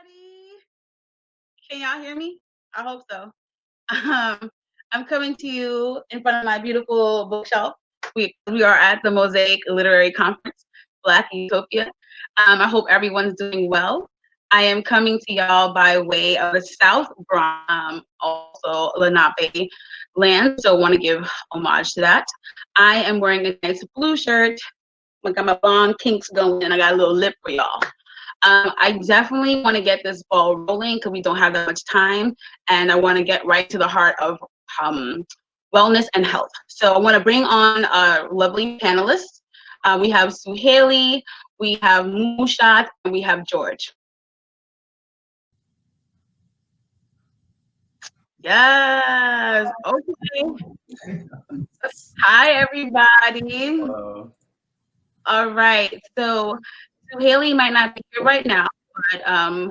everybody. Can y'all hear me? I hope so. I'm coming to you in front of my beautiful bookshelf. We are at the Mosaic Literary Conference, Black Utopia. I hope everyone's doing well. I am coming to y'all by way of the South Bronx, also Lenape land, so I want to give homage to that. I am wearing a nice blue shirt. I got my blonde kinks going, and I got a little lip for y'all. I definitely want to get this ball rolling because we don't have that much time, and I want to get right to the heart of wellness and health. So I want to bring on our lovely panelists. We have Suhaly, we have MutShat, and we have George. Yes. Okay. Hi, everybody. Hello. All right. So Suhaly might not be here right now, but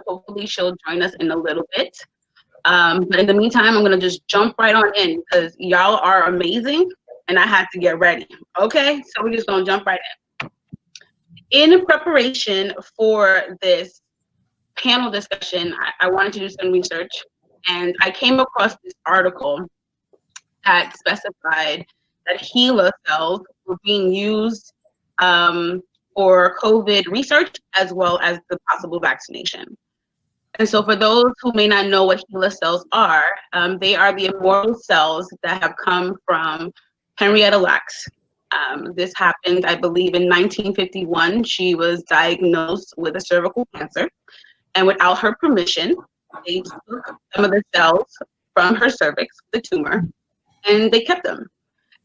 hopefully she'll join us in a little bit. But in the meantime, I'm gonna just jump right on in because y'all are amazing, and I had to get ready. Okay, so we're just gonna jump right in. In preparation for this panel discussion, I wanted to do some research, and I came across this article that specified that HeLa cells were being used for COVID research as well as the possible vaccination. And so for those who may not know what HeLa cells are, they are the immortal cells that have come from Henrietta Lacks. This happened, I believe, in 1951. She was diagnosed with a cervical cancer, and without her permission, they took some of the cells from her cervix, the tumor, and they kept them.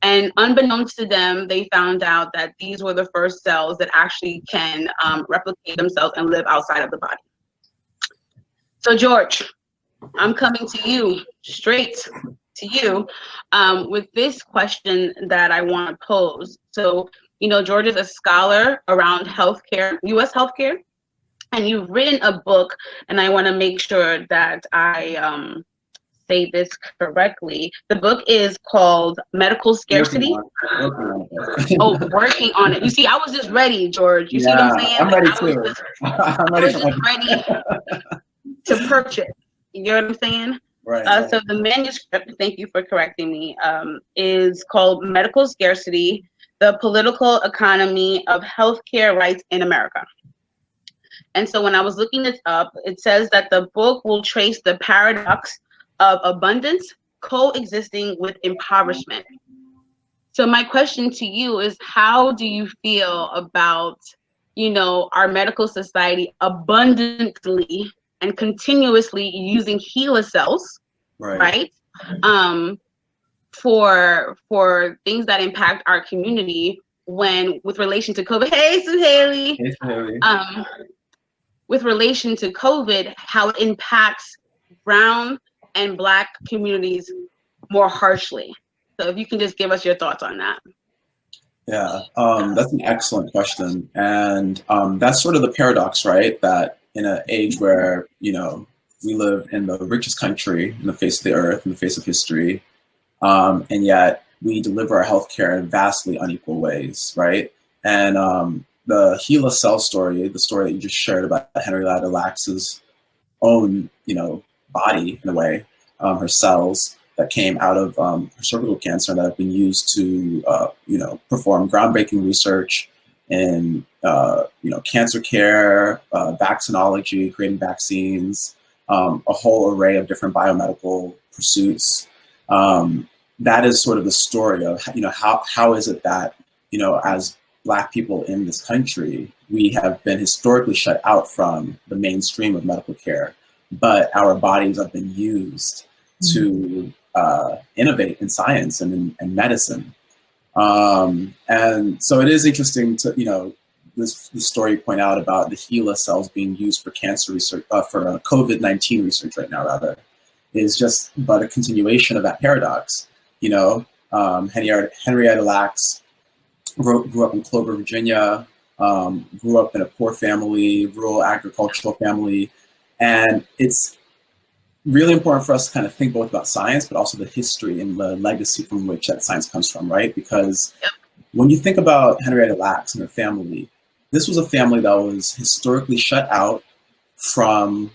And unbeknownst to them, they found out that these were the first cells that actually can replicate themselves and live outside of the body. So George, I'm coming to you, straight to you, with this question that I want to pose. So, you know, George is a scholar around healthcare, U.S. healthcare, and you've written a book, and I want to make sure that I say this correctly. The book is called Medical Scarcity. Oh, working on it. You see, I was just ready, George. You see what I'm saying? I'm ready too. I was just ready to purchase. You know what I'm saying? Right. So the manuscript, thank you for correcting me, is called Medical Scarcity, the Political Economy of Healthcare Rights in America. And so when I was looking this up, it says that the book will trace the paradox of abundance coexisting with impoverishment. So my question to you is, how do you feel about, you know, our medical society abundantly and continuously using HeLa cells, right? For things that impact our community when, with relation to COVID. Hey, Suhaly. Hey, Suhaly. With relation to COVID, how it impacts brown and Black communities more harshly. So if you can just give us your thoughts on that. Yeah, that's an excellent question. And that's sort of the paradox, right? That in an age where, you know, we live in the richest country in the face of the earth, in the face of history, and yet we deliver our healthcare in vastly unequal ways, right? And the HeLa cell story, the story that you just shared about Henrietta Lacks's own, you know, body in a way, her cells that came out of her cervical cancer that have been used to, you know, perform groundbreaking research in, you know, cancer care, vaccinology, creating vaccines, a whole array of different biomedical pursuits. That is sort of the story of, you know, how is it that, you know, as Black people in this country, we have been historically shut out from the mainstream of medical care, but our bodies have been used to innovate in science and in medicine. And so it is interesting to, you know, this story you point out about the HeLa cells being used for cancer research, for COVID-19 research right now, rather, is just but a continuation of that paradox. You know, Henrietta Lacks grew up in Clover, Virginia, grew up in a poor family, rural agricultural family. And it's really important for us to kind of think both about science, but also the history and the legacy from which that science comes from, right? Because when you think about Henrietta Lacks and her family, this was a family that was historically shut out from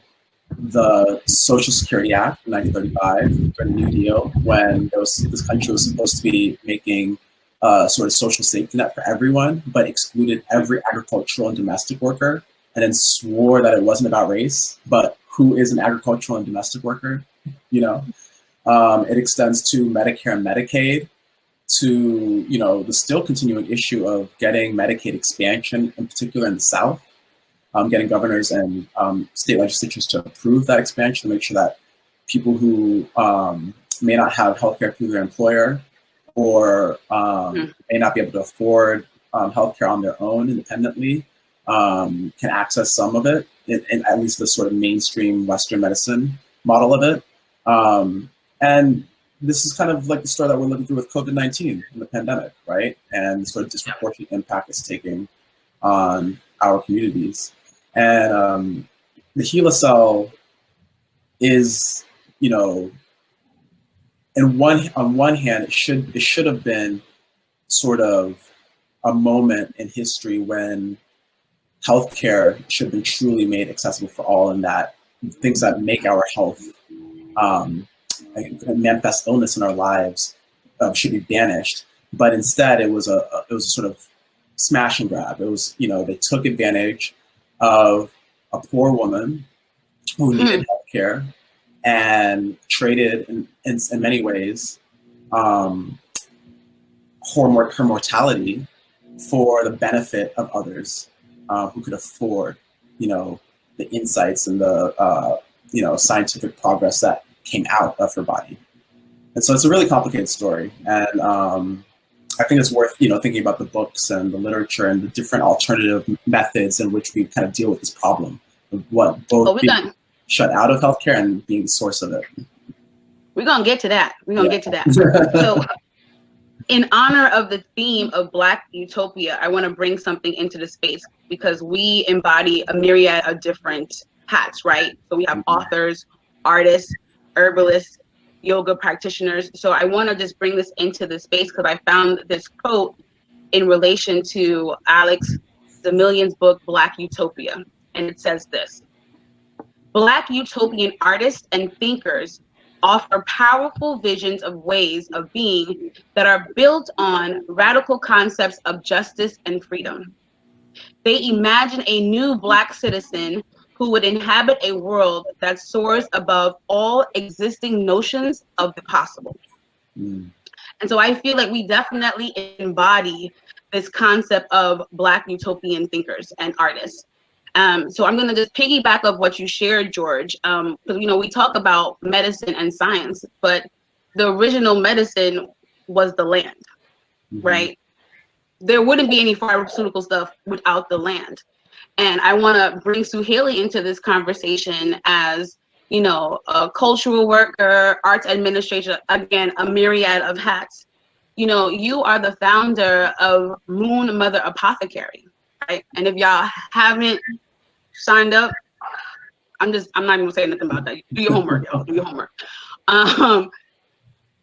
the Social Security Act in 1935, during the New Deal, when this country was supposed to be making a sort of social safety net for everyone, but excluded every agricultural and domestic worker, and then swore that it wasn't about race, but who is an agricultural and domestic worker, you know? It extends to Medicare and Medicaid, to, you know, the still continuing issue of getting Medicaid expansion, in particular in the South, getting governors and state legislatures to approve that expansion to make sure that people who may not have healthcare through their employer or may not be able to afford healthcare on their own independently can access some of it, in at least the sort of mainstream Western medicine model of it. And this is kind of like the story that we're living through with COVID-19 and the pandemic, right? And the sort of disproportionate impact it's taking on our communities. And the HeLa cell is, you know, on one hand, it should have been sort of a moment in history when healthcare should have been truly made accessible for all, and that things that make our health manifest illness in our lives should be banished. But instead, it was a sort of smash and grab. It was, you know, they took advantage of a poor woman who needed healthcare and traded in many ways her mortality for the benefit of others who could afford, you know, the insights and the you know, scientific progress that came out of her body. And so it's a really complicated story. And I think it's worth, you know, thinking about the books and the literature and the different alternative methods in which we kind of deal with this problem of what both being shut out of healthcare and being the source of it. We're going to get to that. Get to that. So in honor of the theme of Black Utopia, I want to bring something into the space because we embody a myriad of different hats, right? So we have authors, artists, herbalists, yoga practitioners. So I want to just bring this into the space because I found this quote in relation to Alex Demillion's book, Black Utopia. And it says this: Black utopian artists and thinkers offer powerful visions of ways of being that are built on radical concepts of justice and freedom. They imagine a new Black citizen who would inhabit a world that soars above all existing notions of the possible. And so I feel like we definitely embody this concept of Black utopian thinkers and artists. So I'm going to just piggyback of what you shared, George, because, you know, we talk about medicine and science, but the original medicine was the land, right? There wouldn't be any pharmaceutical stuff without the land. And I want to bring Suhaly into this conversation as, you know, a cultural worker, arts administrator, again, a myriad of hats. You know, you are the founder of Moon Mother Apothecary, right? And if y'all haven't signed up, I'm not even gonna say nothing about that. Do your homework, y'all. Do your homework.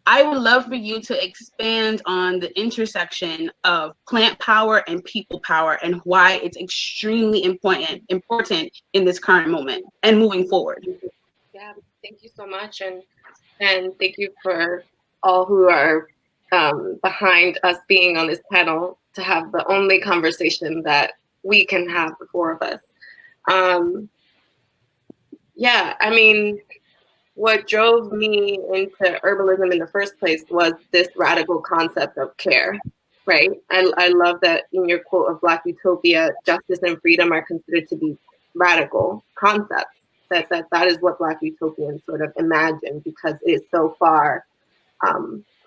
I would love for you to expand on the intersection of plant power and people power and why it's extremely important in this current moment and moving forward. Yeah, thank you so much, and thank you for all who are behind us being on this panel to have the only conversation that we can have, the four of us. Yeah, I mean, what drove me into herbalism in the first place was this radical concept of care, right? I love that in your quote of Black Utopia, justice and freedom are considered to be radical concepts. That is what Black utopians sort of imagine, because it is so far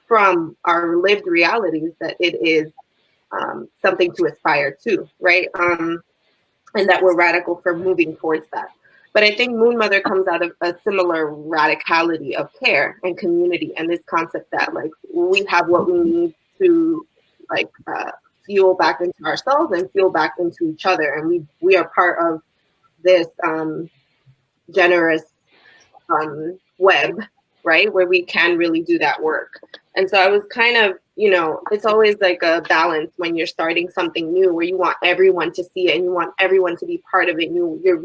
from our lived realities that it is something to aspire to, right? And that we're radical for moving towards that. But I think Moon Mother comes out of a similar radicality of care and community, and this concept that like we have what we need to like fuel back into ourselves and fuel back into each other, and we are part of this generous web, right, where we can really do that work. And so I was kind of, you know, it's always like a balance when you're starting something new where you want everyone to see it and you want everyone to be part of it. You want your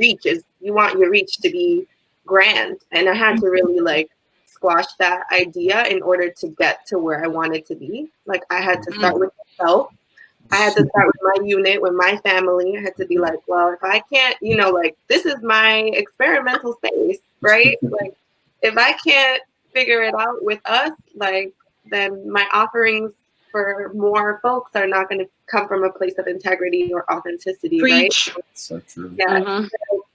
reach to be grand. And I had to really like squash that idea in order to get to where I wanted to be. Like I had to start with myself. I had to start with my unit, with my family. I had to be like, well, if I can't, you know, like this is my experimental space, right? Like if I can't figure it out with us, like then my offerings for more folks are not going to come from a place of integrity or authenticity, Preach. right? So true. Yeah.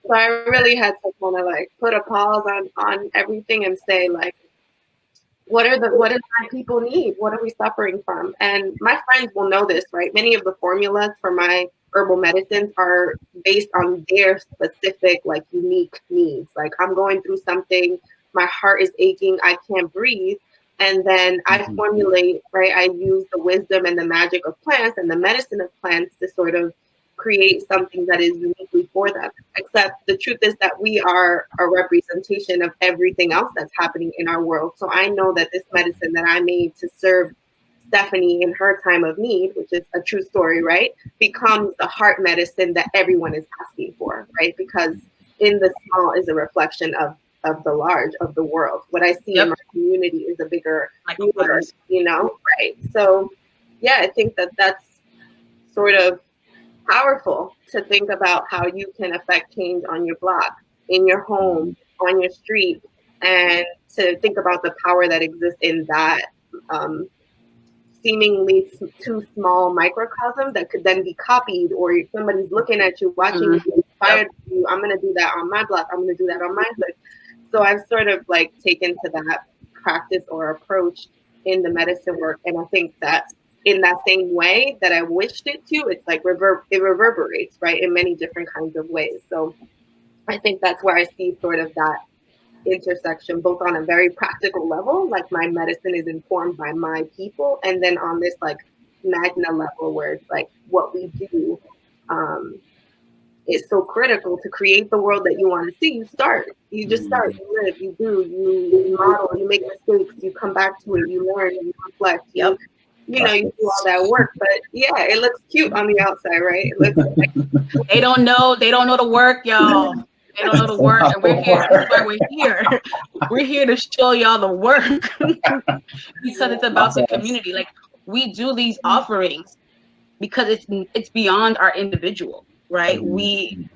So I really had to kind of like put a pause on everything and say like, what do my people need? What are we suffering from? And my friends will know this, right? Many of the formulas for my herbal medicines are based on their specific, like unique needs. Like I'm going through something, my heart is aching, I can't breathe. And then I formulate, right? I use the wisdom and the magic of plants and the medicine of plants to sort of create something that is uniquely for them. Except the truth is that we are a representation of everything else that's happening in our world. So I know that this medicine that I made to serve Stephanie in her time of need, which is a true story, right, becomes the heart medicine that everyone is asking for, right? Because in the small is a reflection of the large, of the world. What I see in my community is a bigger universe, you know, right? So yeah, I think that that's sort of powerful to think about how you can affect change on your block, in your home, on your street, and to think about the power that exists in that seemingly too small microcosm that could then be copied, or somebody's looking at you, watching you, inspired you. I'm going to do that on my block. I'm going to do that on my hood. So I've sort of like taken to that practice or approach in the medicine work. And I think that in that same way that I wished it to, it's like it reverberates, right, in many different kinds of ways. So I think that's where I see sort of that intersection, both on a very practical level, like my medicine is informed by my people, and then on this like magna level where it's like what we do is so critical to create the world that you want to see. You just start, you live, you do, you model, you make mistakes, you come back to it, you learn, you reflect, you know, you do all that work. But yeah, it looks cute on the outside, right? It looks like they don't know the work, y'all. They don't know the work, and we're here. That's why we're here. We're here to show y'all the work because it's about the community. Like we do these offerings because it's beyond our individual, right? We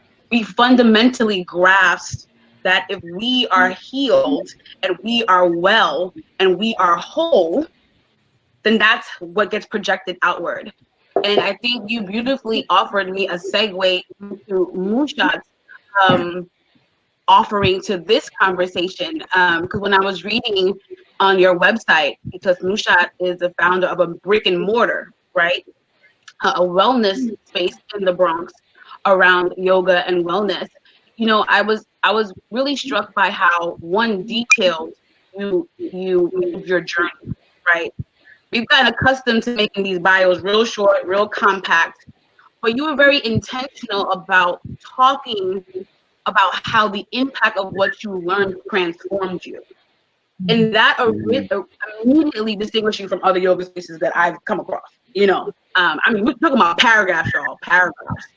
fundamentally grasp that if we are healed and we are well and we are whole, then that's what gets projected outward. And I think you beautifully offered me a segue to MutShat's offering to this conversation, because when I was reading on your website, because MutShat is the founder of a brick and mortar, right, a wellness space in the Bronx around yoga and wellness. You know, I was really struck by how one detailed you your journey, right? We've gotten accustomed to making these bios real short, real compact, but you were very intentional about talking about how the impact of what you learned transformed you. And that immediately distinguishes you from other yoga spaces that I've come across. You know, I mean, we're talking about paragraphs, y'all, paragraphs.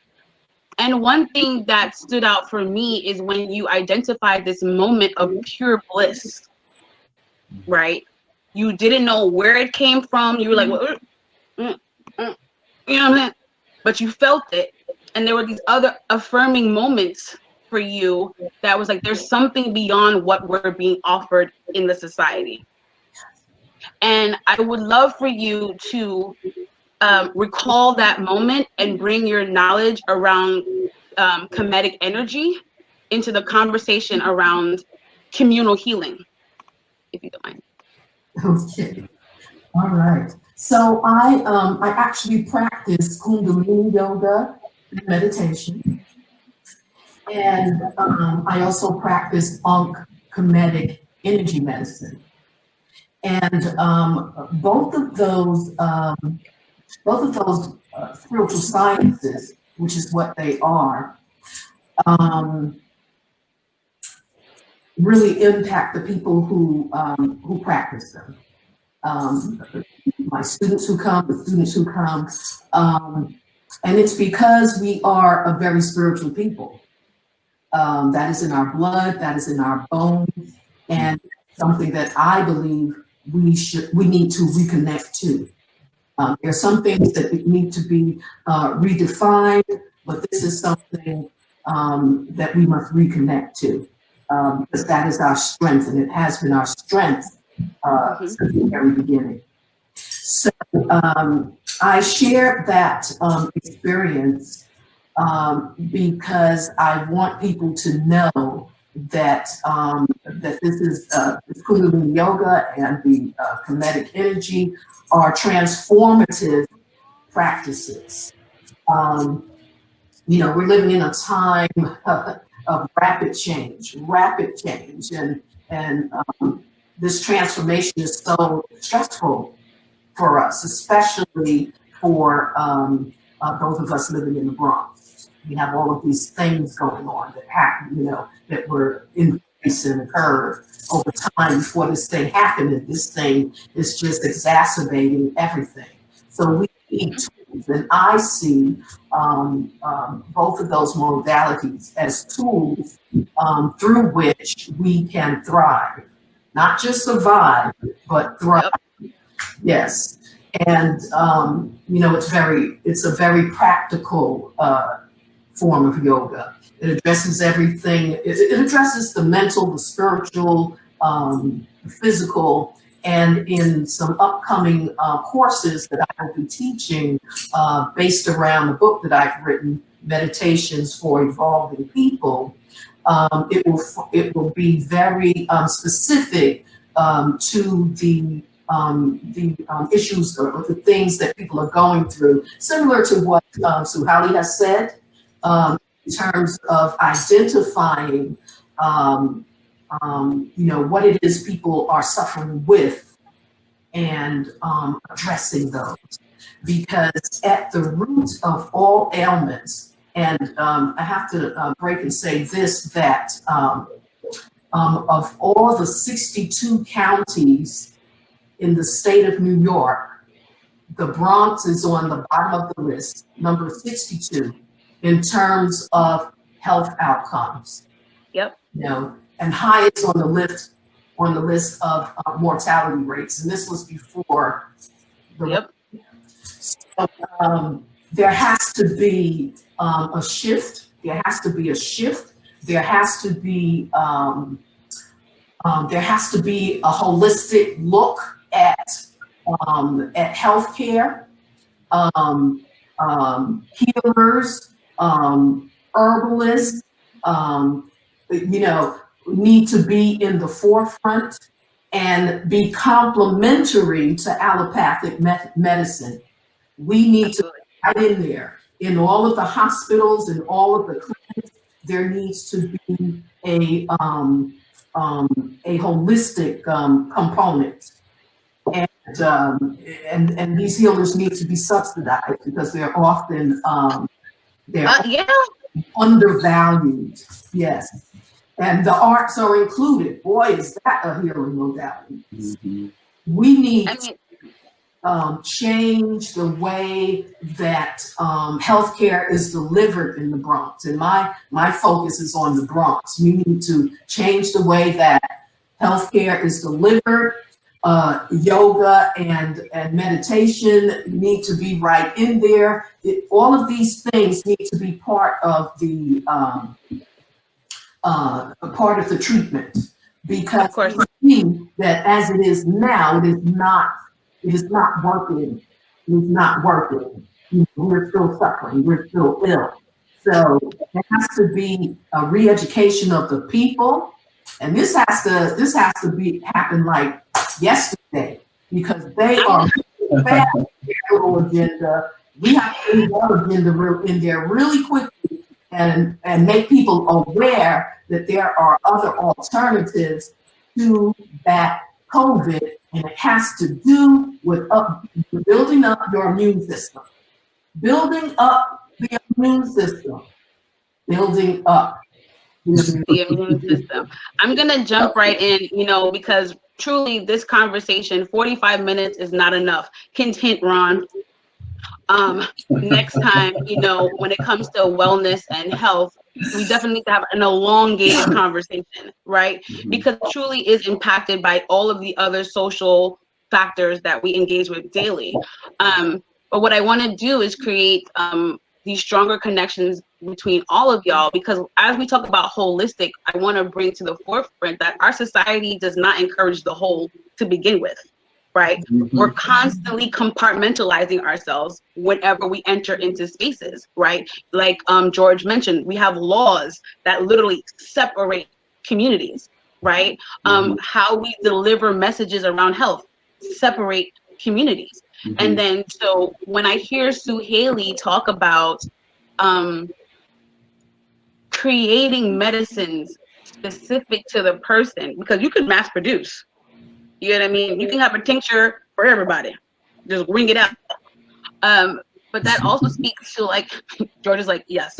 And one thing that stood out for me is when you identified this moment of pure bliss, right? You didn't know where it came from. You were like, well, you know what I mean? But you felt it. And there were these other affirming moments for you that was like, there's something beyond what we're being offered in the society. And I would love for you to recall that moment and bring your knowledge around comedic energy into the conversation around communal healing, if you don't mind. Okay, all right. So I actually practice Kundalini yoga and meditation. And I also practice comedic energy medicine. And both of those spiritual sciences, which is what they are, really impact the people who practice them. My students who come, the students who come, and it's because we are a very spiritual people. That is in our blood, that is in our bones, and something that I believe we need to reconnect to. There are some things that need to be redefined, but this is something that we must reconnect to, because that is our strength, and it has been our strength since the very beginning. So I shared that experience because I want people to know that that this is Kundalini Yoga and the kinetic energy are transformative practices. You know, we're living in a time of rapid change, and this transformation is so stressful for us, especially for those of us living in the Bronx. We have all of these things going on that happen, you know, that were in place and occurred over time before this thing happened, and this thing is just exacerbating everything. So we need tools, and I see both of those modalities as tools through which we can thrive, not just survive, but thrive. Yes, and you know, it's a very practical form of yoga. It addresses everything. It addresses the mental, the spiritual, the physical, and in some upcoming courses that I will be teaching based around the book that I've written, Meditations for Evolving People, it will be very specific to the issues or the things that people are going through, similar to what Suhaly has said, in terms of identifying, you know, what it is people are suffering with, and addressing those. Because at the root of all ailments, and I have to break and say this, that of all the 62 counties in the state of New York, the Bronx is on the bottom of the list, number 62, in terms of health outcomes. Yep. You know, and highest on the list of mortality rates, and this was before the. Yep. So, there has to be a shift. There has to be a shift. There has to be a holistic look at healthcare, healers, herbalists, you know, need to be in the forefront and be complementary to allopathic medicine. We need to be right in there. In all of the hospitals and all of the clinics, there needs to be a holistic component. And these healers need to be subsidized because they're often undervalued. Yes, and the arts are included. Boy, is that a healing modality. Mm-hmm. We need to change the way that healthcare is delivered in the Bronx, and my focus is on the Bronx. We need to change the way that healthcare is delivered. Yoga and meditation need to be right in there. All of these things need to be part of the treatment, because we see that as it is now, it is not working. It is not working. We're still suffering. We're still ill. So there has to be a re-education of the people, and this has to happen like yesterday, because they are bad little agenda. We have to move our agenda in there really quickly and make people aware that there are other alternatives to that COVID, and it has to do with building up your immune system. Building up the immune system. Building up the immune system. I'm gonna jump right in, you know, because truly this conversation, 45 minutes is not enough. Hint, hint, Ron. next time, when it comes to wellness and health, we definitely need to have an elongated conversation, right? Because it truly is impacted by all of the other social factors that we engage with daily. But what I want to do is create these stronger connections between all of y'all, because as we talk about holistic, I want to bring to the forefront that our society does not encourage the whole to begin with, right? We're constantly compartmentalizing ourselves whenever we enter into spaces, right? Like George mentioned, we have laws that literally separate communities, right? How we deliver messages around health separate communities. And then, so when I hear Suhaly talk about creating medicines specific to the person, because you can mass produce, you know what I mean? You can have a tincture for everybody, just ring it out. But that also speaks to, like, George is like, yes,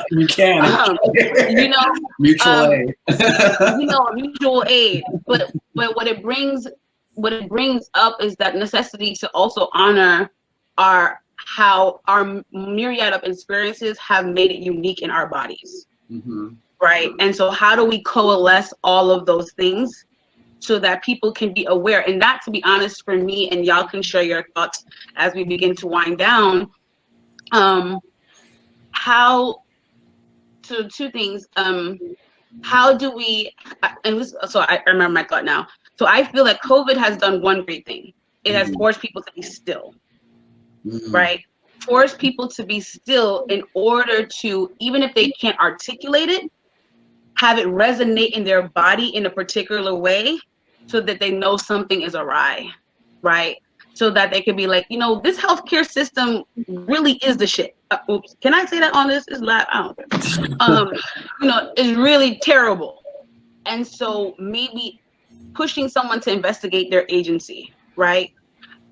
you can. Mutual aid. Mutual aid. But what it brings up is that necessity to also honor how our myriad of experiences have made it unique in our bodies, right? And so how do we coalesce all of those things so that people can be aware? And that, to be honest, for me, and y'all can share your thoughts as we begin to wind down, two things. How do we, so I remember my thought now. So I feel that COVID has done one great thing. It has forced people to be still, right? Forced people to be still in order to, even if they can't articulate it, have it resonate in their body in a particular way so that they know something is awry, right? So that they can be like, this healthcare system really is the shit. Oops, can I say that on this? It's live, I don't care. It's really terrible. And so maybe pushing someone to investigate their agency, right?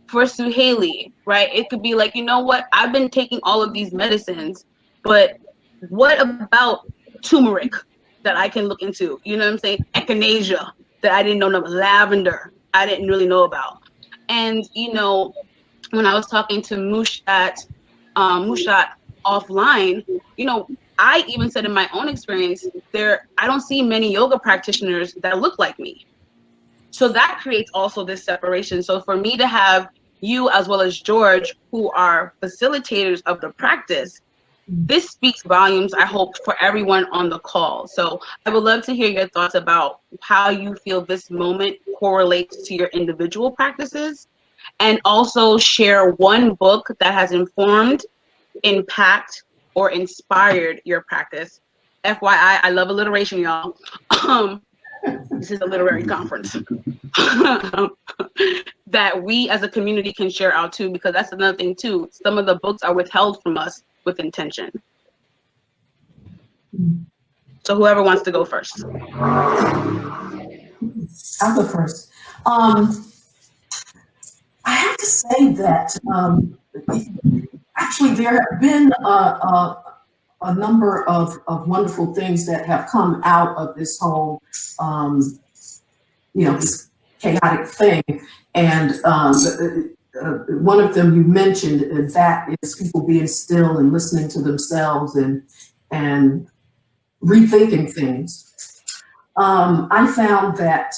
For Suhaly, right? It could be like, what? I've been taking all of these medicines, but what about turmeric that I can look into? You know what I'm saying? Echinacea that I didn't know about. Lavender I didn't really know about. And, when I was talking to MutShat offline, I even said in my own experience I don't see many yoga practitioners that look like me. So that creates also this separation. So for me to have you as well as George, who are facilitators of the practice, this speaks volumes, I hope, for everyone on the call. So I would love to hear your thoughts about how you feel this moment correlates to your individual practices, and also share one book that has informed, impact, or inspired your practice. FYI, I love alliteration, y'all. This is a literary conference. That we as a community can share out too, because that's another thing too. Some of the books are withheld from us with intention. So whoever wants to go first. I'll go first. I have to say that actually there have been a number of wonderful things that have come out of this whole, this chaotic thing. And one of them you mentioned, and that is people being still and listening to themselves and rethinking things. I found that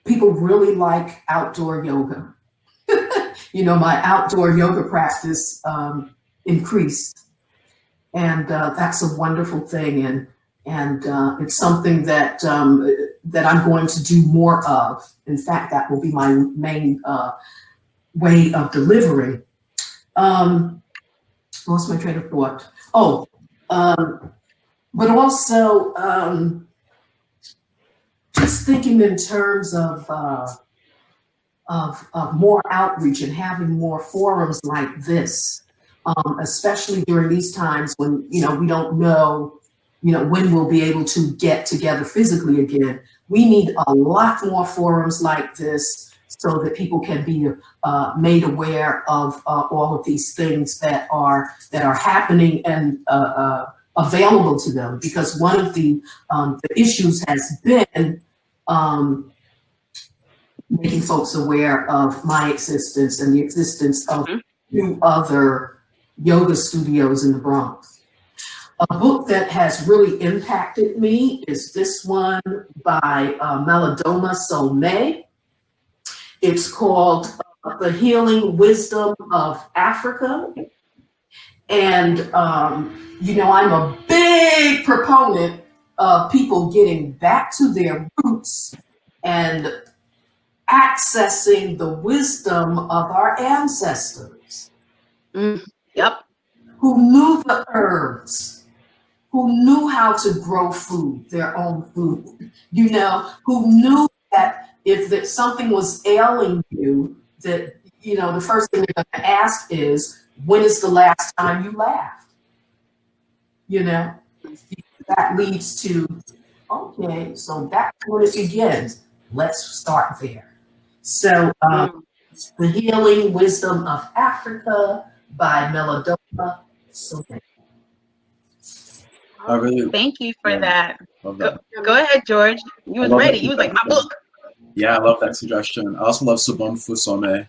people really like outdoor yoga. My outdoor yoga practice increased, and that's a wonderful thing, and it's something that that I'm going to do more of. In fact, that will be my main way of delivering. Lost my train of thought. But also just thinking in terms of more outreach and having more forums like this, especially during these times when we don't know when we'll be able to get together physically again. We need a lot more forums like this so that people can be made aware of all of these things that are happening and available to them. Because one of the issues has been making folks aware of my existence and the existence of 2 other yoga studios in the Bronx. A book that has really impacted me is this one by Melodoma Somé. It's called The Healing Wisdom of Africa. And, you know, I'm a big proponent of people getting back to their roots and accessing the wisdom of our ancestors. Yep. Who knew the herbs, who knew how to grow food, their own food, you know, who knew that if something was ailing you, that, you know, the first thing they're going to ask is, when is the last time you laughed? You know, that leads to, okay, so that's when it begins. Let's start there. So, The Healing Wisdom of Africa by Melodoma Somé. Thank you for that. Love that. Go ahead, George. You was ready. You was like, my book. Yeah, I love that suggestion. I also love Subon Fusome,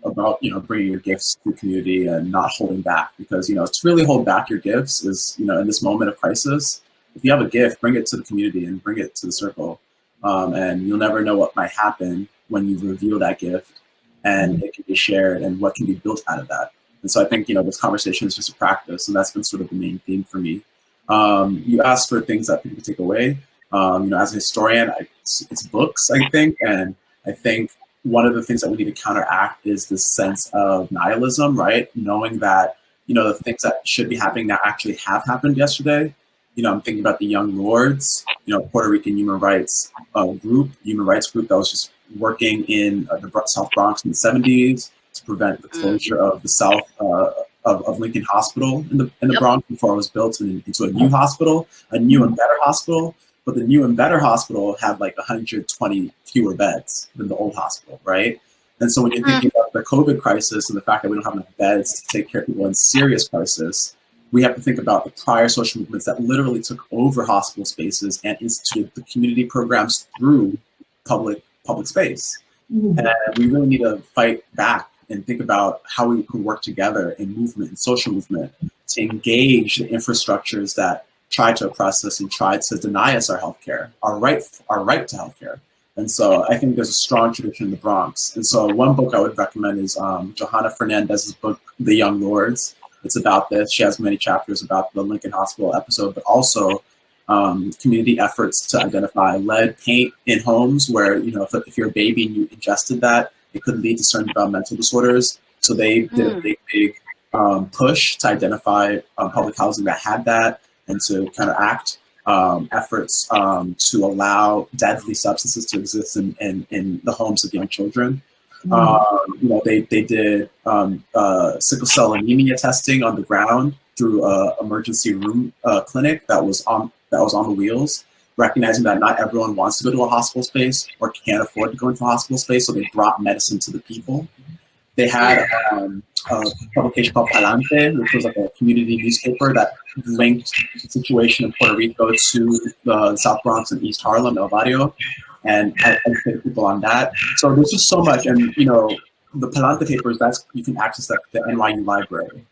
about, you know, bringing your gifts to the community and not holding back, because, you know, to really hold back your gifts is, you know, in this moment of crisis, if you have a gift, bring it to the community and bring it to the circle. And you'll never know what might happen when you reveal that gift and it can be shared and what can be built out of that. And so I think, you know, this conversation is just a practice, and that's been sort of the main theme for me. You asked for things that people take away. You know, as a historian, it's books, I think. And I think one of the things that we need to counteract is this sense of nihilism, right? Knowing that, you know, the things that should be happening now actually have happened yesterday. You know, I'm thinking about the Young Lords, you know, Puerto Rican human rights group that was just working in the South Bronx in the 70s to prevent the closure of the South of Lincoln Hospital in the Bronx before it was built into a new hospital, a new and better hospital. But the new and better hospital had like 120 fewer beds than the old hospital, right? And so when you're thinking about the COVID crisis and the fact that we don't have enough beds to take care of people in serious crisis, we have to think about the prior social movements that literally took over hospital spaces and instituted the community programs through public space. And we really need to fight back and think about how we can work together in movement and social movement to engage the infrastructures that try to oppress us and try to deny us our healthcare, our right to healthcare. And so I think there's a strong tradition in the Bronx. And so one book I would recommend is Johanna Fernandez's book, The Young Lords. It's about this. She has many chapters about the Lincoln Hospital episode, but also community efforts to identify lead paint in homes where, you know, if you're a baby and you ingested that, it could lead to certain developmental disorders. So they did a big push to identify public housing that had that, and to counteract efforts to allow deadly substances to exist in the homes of young children. You know, they did sickle cell anemia testing on the ground through an emergency room clinic that was on the wheels, recognizing that not everyone wants to go to a hospital space or can't afford to go into a hospital space, so they brought medicine to the people. They had a publication called Palante, which was like a community newspaper that linked the situation in Puerto Rico to the South Bronx and East Harlem, El Barrio, and educated people on that. So there's just so much, and you know, the Palante papers, you can access that at the NYU library.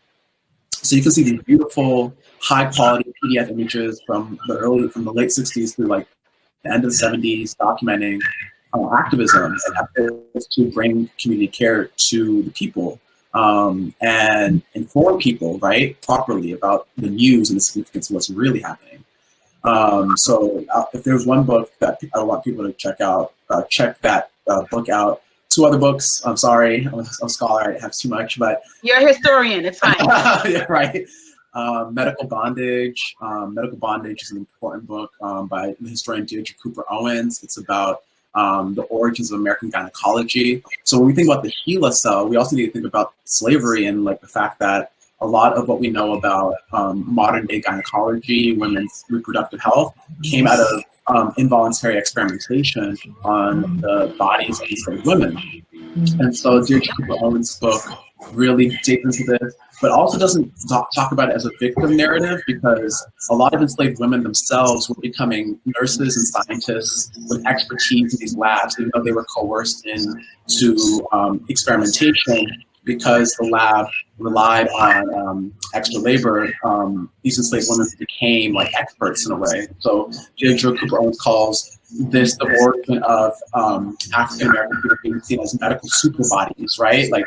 So you can see these beautiful, high-quality PDF images from the late 60s through like the end of the 70s, documenting activism and efforts to bring community care to the people and inform people, right, properly about the news and the significance of what's really happening. So if there's one book that I want people to check out, check that book out. 2 other books. I'm sorry, I'm a scholar. I have too much, but you're a historian. It's fine. Yeah, right. Medical Bondage. Medical Bondage is an important book by the historian Deirdre Cooper Owens. It's about the origins of American gynecology. So when we think about the HeLa cell, we also need to think about slavery and like the fact that a lot of what we know about modern day gynecology, women's reproductive health, came out of involuntary experimentation on the bodies of enslaved women. And so Deirdre Cooper Owens' book really digs into this. but also doesn't talk about it as a victim narrative, because a lot of enslaved women themselves were becoming nurses and scientists with expertise in these labs, even though they were coerced into experimentation because the lab relied on extra labor. These enslaved women became like experts in a way. So J. Drew Cooper Owens calls this the origin of African American people being seen as medical super bodies, right? Like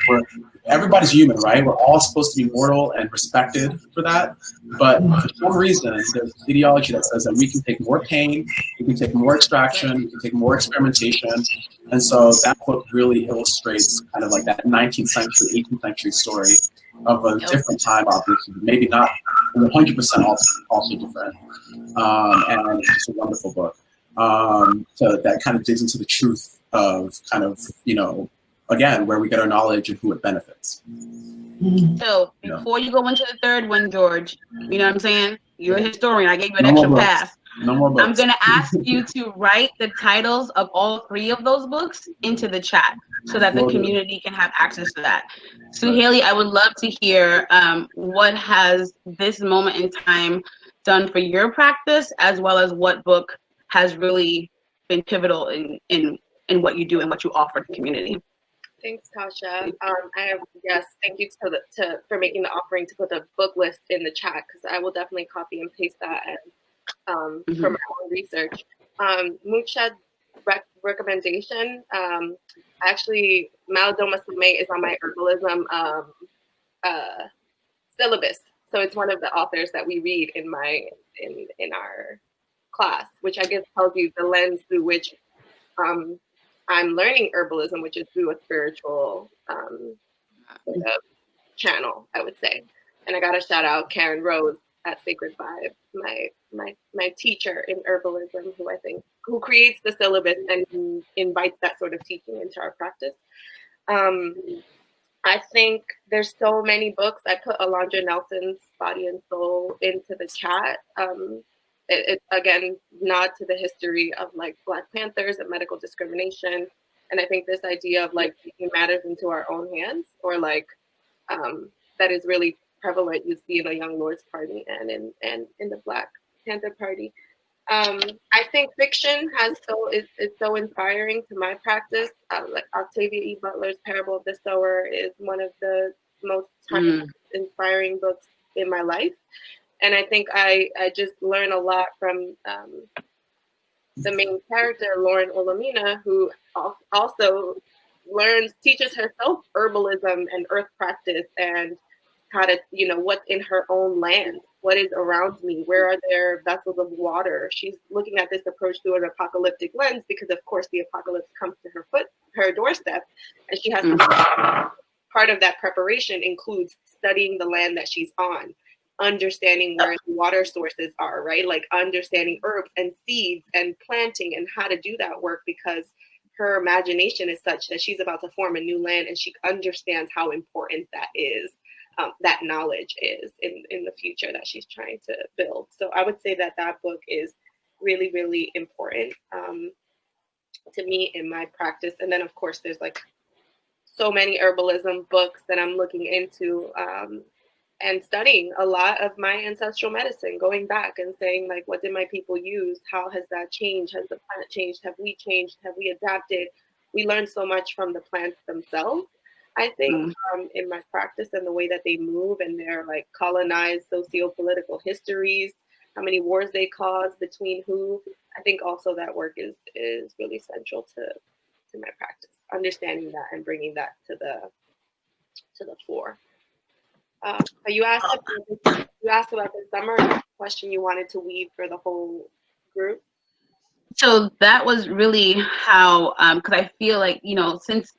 everybody's human, right? We're all supposed to be mortal and respected for that. But for some reason, there's ideology that says that we can take more pain, we can take more extraction, we can take more experimentation. And so that book really illustrates kind of like that 19th century, 18th century story of a different time, obviously, maybe not 100% also different. And it's just a wonderful book. So that kind of digs into the truth of kind of, you know, again, where we get our knowledge and who it benefits. So before you go into the third one, George, you know what I'm saying? You're a historian. I gave you an extra pass. No more books. I'm going to ask you to write the titles of all 3 of those books into the chat so that the community can have access to that. Suhaly, I would love to hear what has this moment in time done for your practice, as well as what book has really been pivotal in what you do and what you offer the community. Thanks, Tasha. Thank you for making the offering to put the book list in the chat, because I will definitely copy and paste that and for my own research. MutShat's recommendation, actually, Malidoma Somé is on my herbalism syllabus. So it's one of the authors that we read in our class, which I guess tells you the lens through which I'm learning herbalism, which is through a spiritual sort of channel, I would say. And I got to shout out Karen Rose at Sacred Vibe, my teacher in herbalism, who creates the syllabus and invites that sort of teaching into our practice. I think there's so many books. I put Alondra Nelson's Body and Soul into the chat. It's again nod to the history of like Black Panthers and medical discrimination, and I think this idea of like taking matters into our own hands, or like that is really prevalent. You see in the Young Lords Party and in the Black Panther Party. I think fiction is so inspiring to my practice. Like Octavia E. Butler's Parable of the Sower is one of the most inspiring books in my life. And I think I just learn a lot from the main character, Lauren Olomina, who also teaches herself herbalism and earth practice and how to, what's in her own land, what is around me, where are there vessels of water. She's looking at this approach through an apocalyptic lens because, of course, the apocalypse comes to her doorstep, and she has to, part of that preparation includes studying the land that she's on, understanding where the water sources are, right? Like understanding herbs and seeds and planting and how to do that work, because her imagination is such that she's about to form a new land, and she understands how important that is, that knowledge is in the future that she's trying to build. So I would say that book is really, really important to me in my practice. And then of course there's like so many herbalism books that I'm looking into, and studying a lot of my ancestral medicine, going back and saying, like, what did my people use? How has that changed? Has the planet changed? Have we changed? Have we adapted? We learn so much from the plants themselves, I think, in my practice, and the way that they move and their like colonized socio-political histories, how many wars they caused, between who. I think also that work is really central to my practice, understanding that and bringing that to the fore. You asked about the summer question you wanted to weave for the whole group. So that was really how, because I feel like, since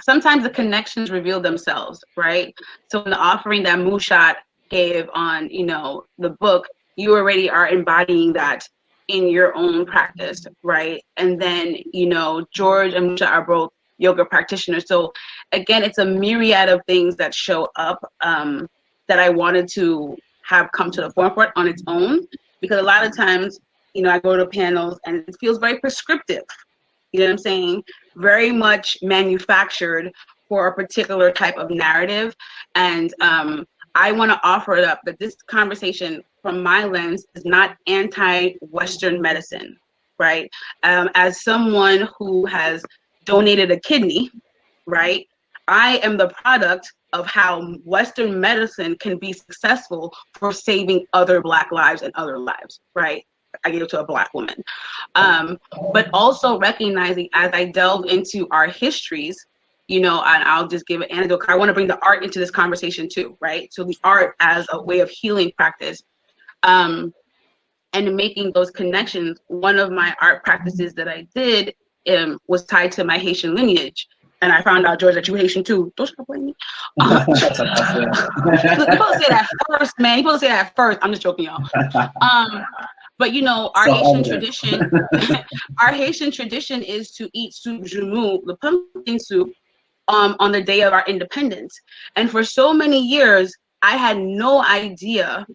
sometimes the connections reveal themselves, right? So in the offering that MutShat gave on, the book, you already are embodying that in your own practice, right? And then, George and MutShat are both yoga practitioners. So again, it's a myriad of things that show up that I wanted to have come to the forefront on its own, because a lot of times, I go to panels and it feels very prescriptive, you know what I'm saying? Very much manufactured, for a particular type of narrative. And I want to offer it up that this conversation from my lens is not anti-Western medicine, right? As someone who has donated a kidney, right? I am the product of how Western medicine can be successful for saving other Black lives and other lives, right? I gave it to a Black woman. But also recognizing as I delve into our histories, you know, and I'll just give an anecdote. I want to bring the art into this conversation too, right? So the art as a way of healing practice. And making those connections, one of my art practices that I did was tied to my Haitian lineage. And I found out, George, that you Haitian too. Don't stop blaming me. People say that first, man. People say that first. I'm just joking, y'all. But you know, our Haitian tradition, our Haitian tradition is to eat soup joumou, the pumpkin soup, on the day of our independence. And for so many years, I had no idea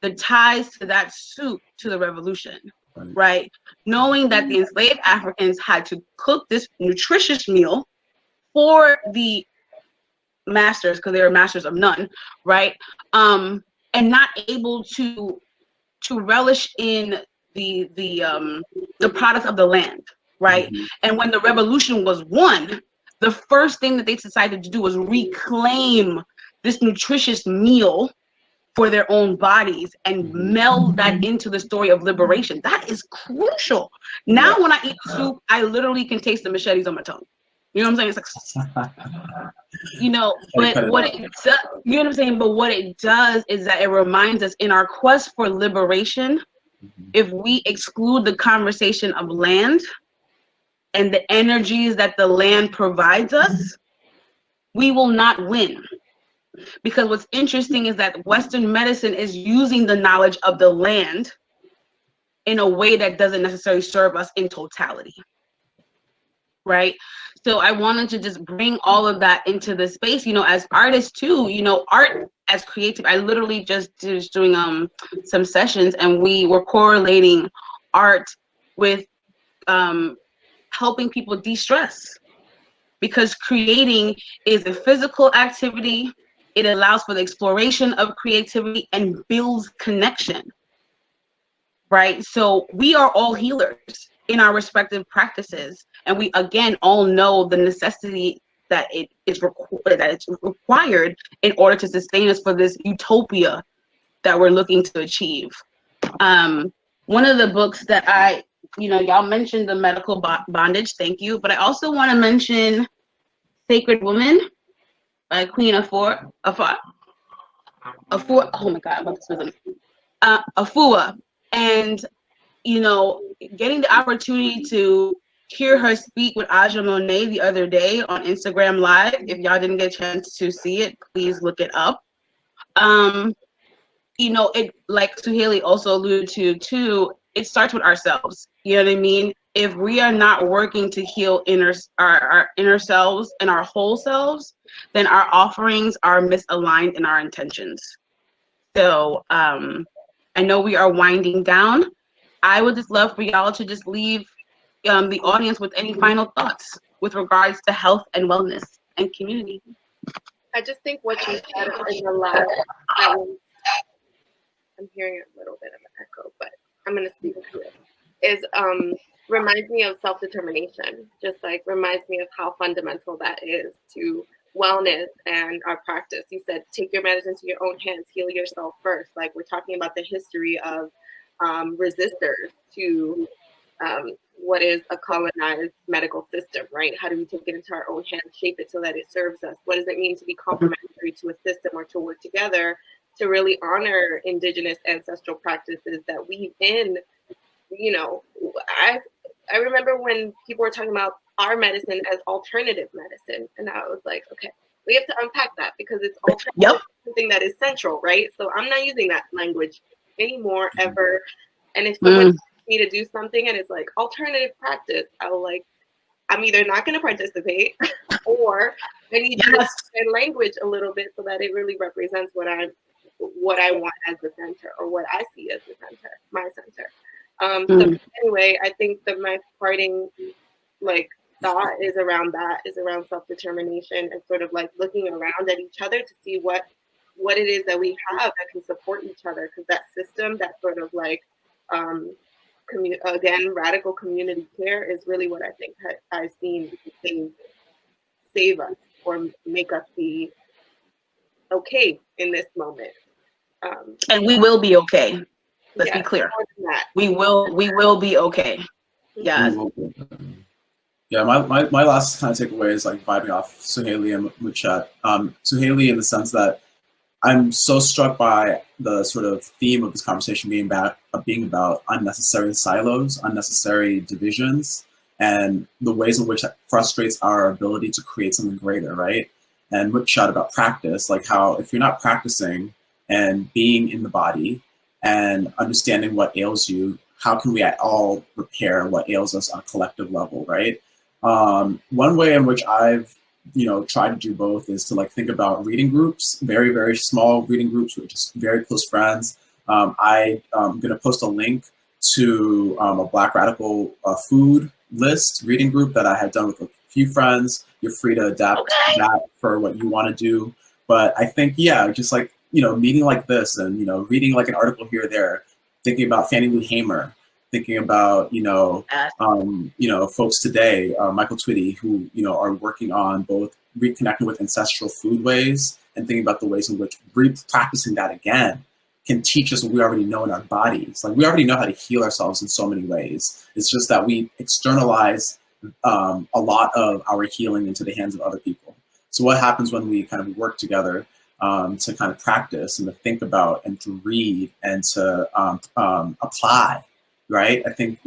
the ties to that soup to the revolution, right? Knowing that the enslaved Africans had to cook this nutritious meal for the masters, because they were masters of none, right? And not able to relish in the product of the land, right? Mm-hmm. And when the revolution was won, the first thing that they decided to do was reclaim this nutritious meal for their own bodies and meld that into the story of liberation. That is crucial. Now, when I eat soup, I literally can taste the machetes on my tongue. You know what I'm saying? It's like, you know, but what it does, you know what I'm saying? But what it does is that it reminds us in our quest for liberation, if we exclude the conversation of land and the energies that the land provides us, we will not win. Because what's interesting is that Western medicine is using the knowledge of the land in a way that doesn't necessarily serve us in totality, right? So I wanted to just bring all of that into the space, you know, as artists too, you know, art as creative. I literally just was doing some sessions and we were correlating art with helping people de-stress, because creating is a physical activity. It allows for the exploration of creativity and builds connection, right? So we are all healers in our respective practices. And we, again, all know the necessity that it's required in order to sustain us for this utopia that we're looking to achieve. One of the books that I, you know, y'all mentioned the medical bondage, thank you. But I also want to mention Sacred Woman by Queen Afua. Oh my God, Afua. And, you know, getting the opportunity to hear her speak with Aja Monet the other day on Instagram Live. If y'all didn't get a chance to see it, please look it up. You know, it, like Suhaly also alluded to too, it starts with ourselves. You know what I mean? If we are not working to heal our inner selves and our whole selves, then our offerings are misaligned in our intentions. So I know we are winding down. I would just love for y'all to just leave the audience with any final thoughts with regards to health and wellness and community. I just think what you said in the last, I'm hearing a little bit of an echo, but I'm going to speak to it, is reminds me of self-determination, just like reminds me of how fundamental that is to wellness and our practice. You said, take your matters into your own hands, heal yourself first. Like we're talking about the history of resistors to what is a colonized medical system, right? How do we take it into our own hands, shape it so that it serves us? What does it mean to be complementary to a system or to work together to really honor indigenous ancestral practices that weave in? You know, I remember when people were talking about our medicine as alternative medicine, and I was like, okay, we have to unpack that because it's something that is central, right? So I'm not using that language anymore ever. And if someone asks me to do something and it's like alternative practice, I will like, I'm either not going to participate or I need to understand language a little bit so that it really represents what I want as the center or what I see as the center, my center. So anyway, I think that my parting like thought is around that, is around self-determination and sort of like looking around at each other to see what it is that we have that can support each other. Because that system, that sort of like, again, radical community care is really what I think I've seen save us or make us be okay in this moment. And we will be okay. Let's be clear. We will be okay. Yes. Yeah, my last kind of takeaway is like vibing off Suhaly and MutShat. Suhaly, in the sense that I'm so struck by the sort of theme of this conversation being about unnecessary silos, unnecessary divisions, and the ways in which that frustrates our ability to create something greater, right? And MutShat about practice, like how if you're not practicing and being in the body and understanding what ails you, how can we all repair what ails us on a collective level, right? One way in which I've tried to do both is to like think about reading groups, very, very small reading groups with just very close friends. I'm gonna post a link to a Black Radical food list reading group that I had done with a few friends. You're free to adapt that for what you want to do. But I think, yeah, just like, meeting like this and, reading like an article here or there, thinking about Fannie Lou Hamer, thinking about, folks today, Michael Twitty, who, are working on both reconnecting with ancestral foodways and thinking about the ways in which practicing that again can teach us what we already know in our bodies. Like we already know how to heal ourselves in so many ways. It's just that we externalize a lot of our healing into the hands of other people. So what happens when we kind of work together to kind of practice and to think about and to read and to apply, right? I think,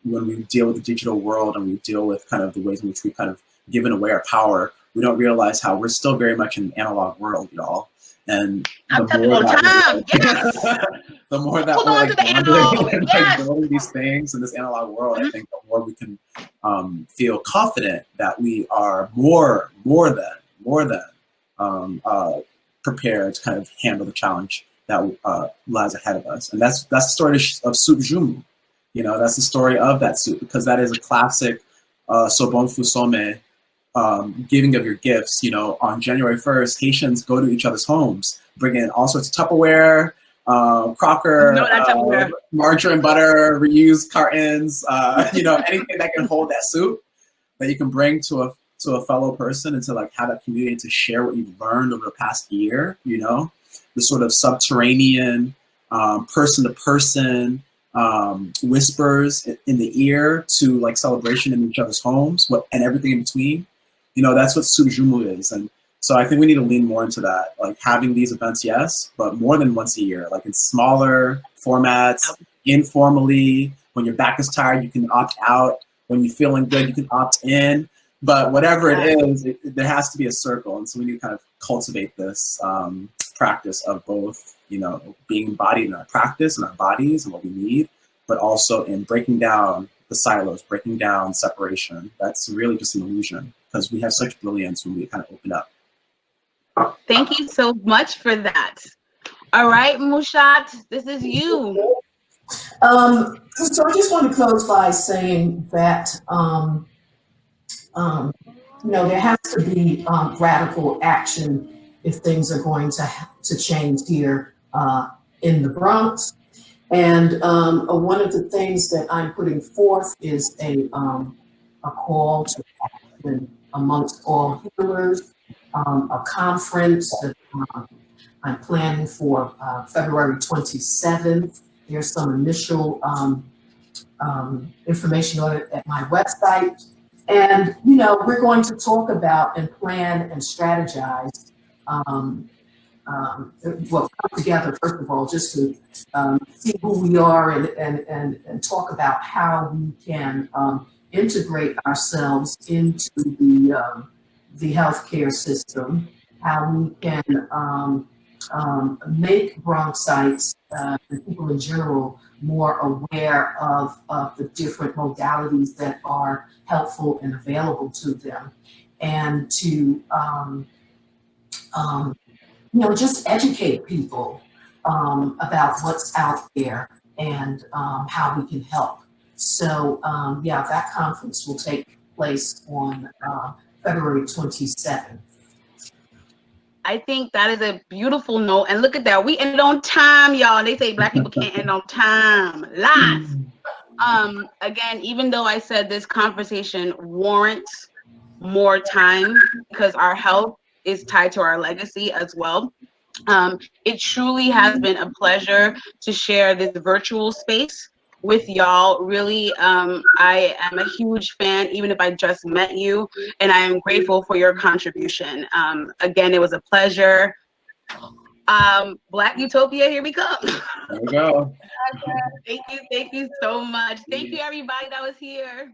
when we deal with the digital world and we deal with kind of the ways in which we've kind of given away our power, we don't realize how we're still very much in an analog world, y'all. And the more that we're like wandering and like building these things in this analog world, I think the more we can feel confident that we are more than prepared to kind of handle the challenge that lies ahead of us. And that's the story of Soup Jumu. That's the story of that soup, because that is a classic Sobon Fusome, giving of your gifts. On January 1st, Haitians go to each other's homes, bring in all sorts of Tupperware, Crocker, margarine, butter, reused cartons, anything that can hold that soup that you can bring to a fellow person and to like have that community to share what you've learned over the past year. The sort of subterranean, person to person whispers in the ear to like celebration in each other's homes, and everything in between. That's what Subjumu is. And so I think we need to lean more into that, like having these events, yes, but more than once a year, like in smaller formats, informally. When your back is tired, you can opt out. When you're feeling good, you can opt in. But whatever it is, there has to be a circle. And so we need to kind of cultivate this practice of both, being embodied in our practice and our bodies and what we need, but also in breaking down the silos, breaking down separation. That's really just an illusion, because we have such brilliance when we kind of open up. Thank you so much for that. All right, MutShat, this is you. So I just want to close by saying that, there has to be radical action if things are going to change here in the Bronx. And one of the things that I'm putting forth is a call to action amongst all healers, a conference that I'm planning for February 27th. There's some initial information on it at my website. And, we're going to talk about and plan and strategize, come together, first of all, just to see who we are and talk about how we can integrate ourselves into the healthcare system, how we can make Bronxites and people in general more aware of the different modalities that are helpful and available to them, and to just educate people about what's out there and how we can help. So that conference will take place on February 27th. I think that is a beautiful note. And look at that. We ended on time, y'all. They say Black people can't end on time. Lies. Again, even though I said this conversation warrants more time because our health is tied to our legacy as well. It truly has been a pleasure to share this virtual space with y'all. Really, I am a huge fan, even if I just met you, and I am grateful for your contribution. Again, it was a pleasure. Black Utopia, here we come. There we go. Thank you so much. Thank you, everybody that was here.